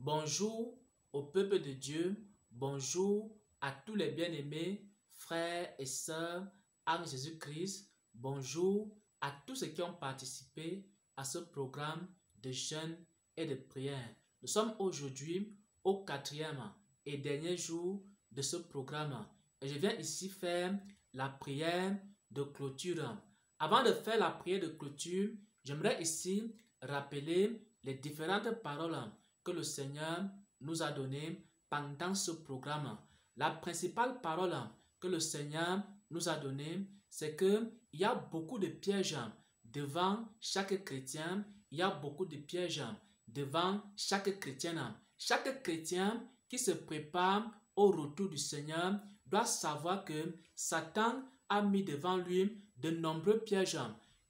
Bonjour au peuple de Dieu, bonjour à tous les bien-aimés, frères et sœurs en Jésus-Christ, bonjour à tous ceux qui ont participé à ce programme de jeûne et de prière. Nous sommes aujourd'hui au 4e et dernier jour de ce programme et je viens ici faire la prière de clôture. Avant de faire la prière de clôture, j'aimerais ici rappeler les différentes paroles que le Seigneur nous a données pendant ce programme. La principale parole que le Seigneur nous a donnée, c'est qu'il y a beaucoup de pièges devant chaque chrétien. Il y a beaucoup de pièges devant chaque chrétienne. Chaque chrétien qui se prépare au retour du Seigneur doit savoir que Satan a mis devant lui de nombreux pièges.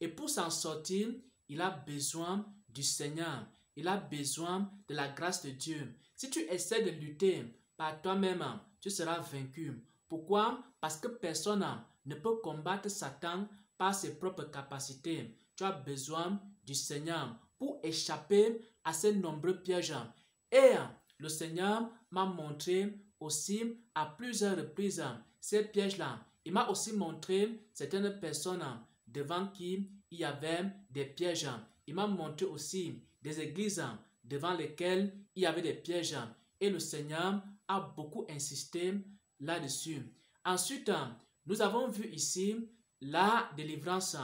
Et pour s'en sortir, il a besoin du Seigneur. Il a besoin de la grâce de Dieu. Si tu essaies de lutter par toi-même, tu seras vaincu. Pourquoi? Parce que personne ne peut combattre Satan par ses propres capacités. Tu as besoin du Seigneur pour échapper à ces nombreux pièges. Et le Seigneur m'a montré aussi à plusieurs reprises ces pièges-là. Il m'a aussi montré certaines personnes devant qui il y avait des pièges. Il m'a montré aussi des églises devant lesquelles il y avait des pièges. Et le Seigneur a beaucoup insisté là-dessus. Ensuite, nous avons vu ici la délivrance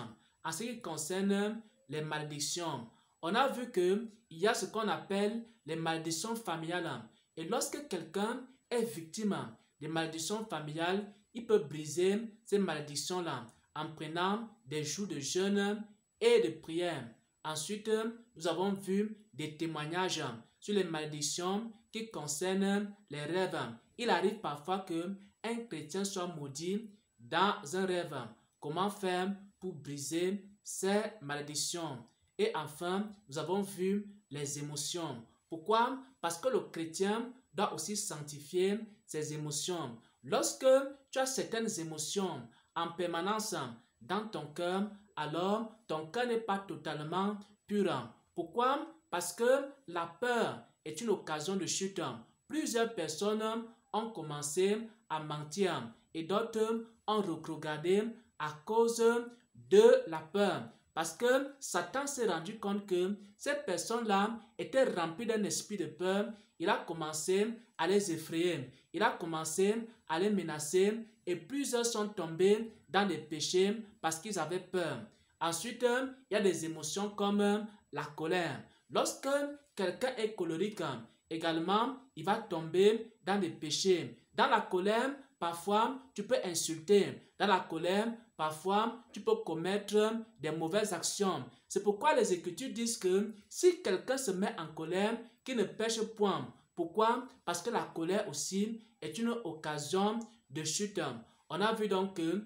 en ce qui concerne les malédictions. On a vu qu'il y a ce qu'on appelle les malédictions familiales. Et lorsque quelqu'un est victime des malédictions familiales, il peut briser ces malédictions-là en prenant des jours de jeûne et de prière. Ensuite, nous avons vu des témoignages sur les malédictions qui concernent les rêves. Il arrive parfois qu'un chrétien soit maudit dans un rêve. Comment faire pour briser ces malédictions? Et enfin, nous avons vu les émotions. Pourquoi? Parce que le chrétien doit aussi sanctifier ses émotions. Lorsque tu as certaines émotions en permanence dans ton cœur, alors ton cœur n'est pas totalement pur. Pourquoi? Parce que la peur est une occasion de chute. Plusieurs personnes ont commencé à mentir et d'autres ont regardé à cause de la peur. Parce que Satan s'est rendu compte que ces personnes-là étaient remplies d'un esprit de peur. Il a commencé à les effrayer. Il a commencé à les menacer et plusieurs sont tombés dans des péchés parce qu'ils avaient peur. Ensuite, il y a des émotions comme la colère. Lorsque quelqu'un est colérique, également, il va tomber dans des péchés. Dans la colère, parfois, tu peux insulter. Dans la colère, parfois, tu peux commettre des mauvaises actions. C'est pourquoi les Écritures disent que si quelqu'un se met en colère, qu'il ne pêche point. Pourquoi? Parce que la colère aussi est une occasion de chute. On a vu donc que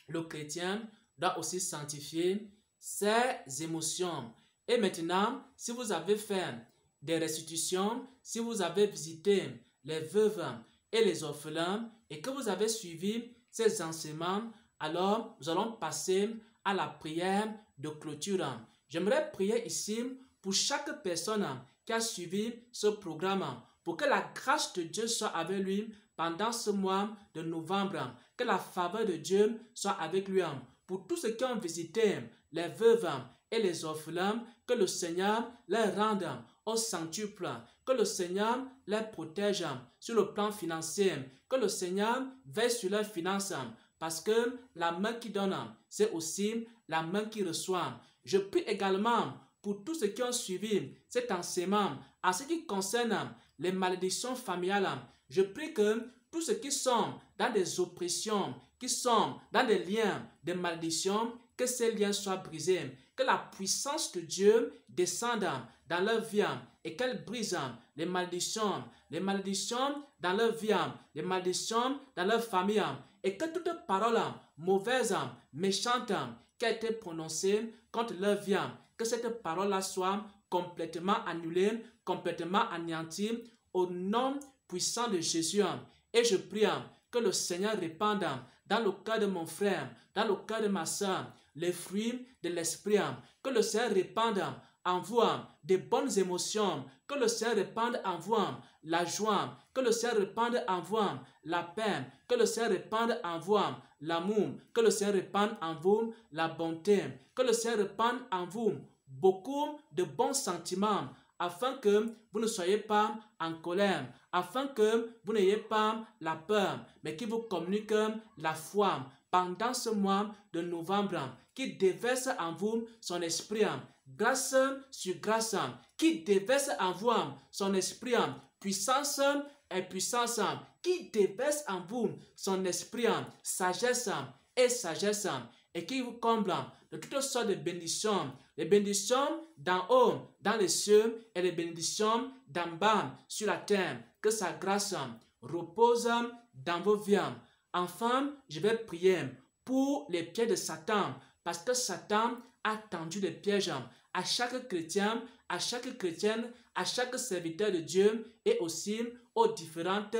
le chrétien doit aussi sanctifier ses émotions. Et maintenant, si vous avez fait des restitutions, si vous avez visité les veuves et les orphelins et que vous avez suivi ces enseignements, alors nous allons passer à la prière de clôture. J'aimerais prier ici pour chaque personne qui a suivi ce programme, pour que la grâce de Dieu soit avec lui pendant ce mois de novembre, que la faveur de Dieu soit avec lui. Pour tous ceux qui ont visité les veuves et les orphelins, que le Seigneur les rende au centuple, que le Seigneur les protège sur le plan financier, que le Seigneur veille sur leurs finances, parce que la main qui donne, c'est aussi la main qui reçoit. Je prie également pour tous ceux qui ont suivi cet enseignement en ce qui concerne les malédictions familiales. Je prie que tous ceux qui sont dans des oppressions, qui sont dans des liens de malédiction, que ces liens soient brisés, que la puissance de Dieu descende dans leur vie et qu'elle brise les malédictions dans leur vie, les malédictions dans leur famille, et que toute parole mauvaise, méchante qui a été prononcée contre leur vie, que cette parole-là soit complètement annulée, complètement anéantie au nom puissant de Jésus. Et je prie que le Seigneur répande dans le cœur de mon frère, dans le cœur de ma soeur, les fruits de l'esprit, que le Seigneur répande en vous de bonnes émotions. Que le Seigneur répande en vous la joie. Que le Seigneur répande en vous la paix. Que le Seigneur répande en vous l'amour. Que le Seigneur répande en vous la bonté. Que le Seigneur répande en vous beaucoup de bons sentiments, afin que vous ne soyez pas en colère, afin que vous n'ayez pas la peur, mais qui vous communique la foi pendant ce mois de novembre, qui déverse en vous son esprit, grâce sur grâce, qui déverse en vous son esprit, puissance et puissance, qui déverse en vous son esprit, sagesse et sagesse, et qui vous comble de toutes sortes de bénédictions, les bénédictions d'en haut dans les cieux et les bénédictions d'en bas sur la terre. Que sa grâce repose dans vos vies. Enfin, je vais prier pour les pièges de Satan, parce que Satan a tendu des pièges à chaque chrétien, à chaque chrétienne, à chaque serviteur de Dieu et aussi aux différentes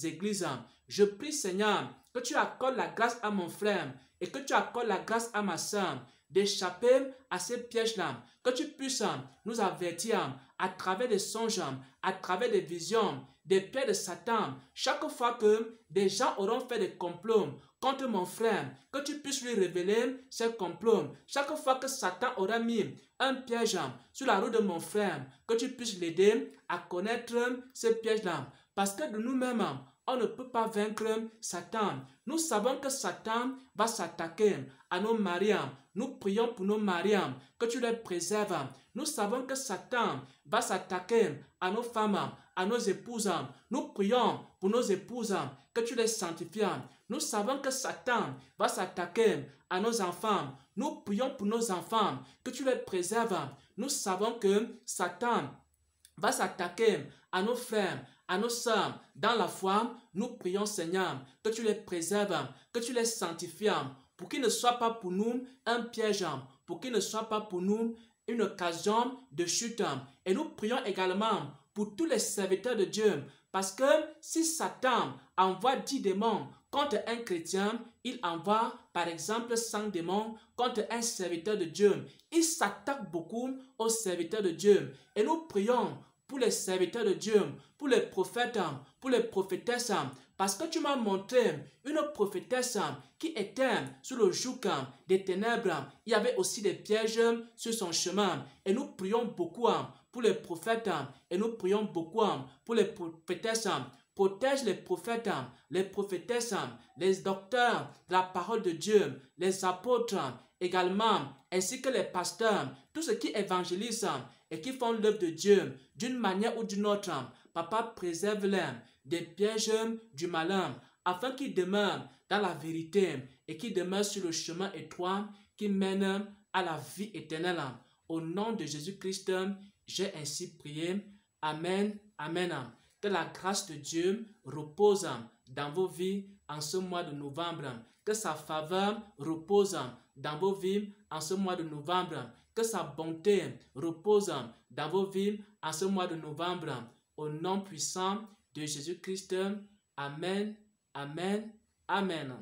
églises. Je prie, Seigneur, que tu accordes la grâce à mon frère et que tu accordes la grâce à ma soeur d'échapper à ces pièges-là, que tu puisses nous avertir à travers des songes, à travers des visions, des pièges de Satan. Chaque fois que des gens auront fait des complots contre mon frère, que tu puisses lui révéler ces complots. Chaque fois que Satan aura mis un piège sur la route de mon frère, que tu puisses l'aider à connaître ces pièges-là. Parce que de nous-mêmes, on ne peut pas vaincre Satan. Nous savons que Satan va s'attaquer à nos maris. Nous prions pour nos maris, que tu les préserves. Nous savons que Satan va s'attaquer à nos femmes, à nos épouses. Nous prions pour nos épouses, que tu les sanctifies. Nous savons que Satan va s'attaquer à nos enfants. Nous prions pour nos enfants, que tu les préserves. Nous savons que Satan va s'attaquer à nos frères, à nos sœurs dans la foi. Nous prions, Seigneur, que tu les préserves, que tu les sanctifies, pour qu'il ne soit pas pour nous un piège, pour qu'il ne soit pas pour nous une occasion de chute. Et nous prions également pour tous les serviteurs de Dieu, parce que si Satan envoie 10 démons contre un chrétien, il envoie par exemple 100 démons contre un serviteur de Dieu. Il s'attaque beaucoup aux serviteurs de Dieu. Et nous prions pour les serviteurs de Dieu, pour les prophètes, pour les prophétesses, parce que tu m'as montré une prophétesse qui était sur le joug des ténèbres. Il y avait aussi des pièges sur son chemin. Et nous prions beaucoup pour les prophètes et nous prions beaucoup pour les prophétesses. Protège les prophètes, les prophétesses, les docteurs de la parole de Dieu, les apôtres également, ainsi que les pasteurs, tous ceux qui évangélisent et qui font l'œuvre de Dieu d'une manière ou d'une autre. Papa, préserve-les des pièges du malin, afin qu'ils demeurent dans la vérité et qu'ils demeurent sur le chemin étroit qui mène à la vie éternelle. Au nom de Jésus-Christ, j'ai ainsi prié. Amen, amen. Que la grâce de Dieu repose dans vos vies en ce mois de novembre. Que sa faveur repose dans vos vies en ce mois de novembre. Que sa bonté repose dans vos vies en ce mois de novembre. Au nom puissant de Jésus-Christ. Amen, amen, amen.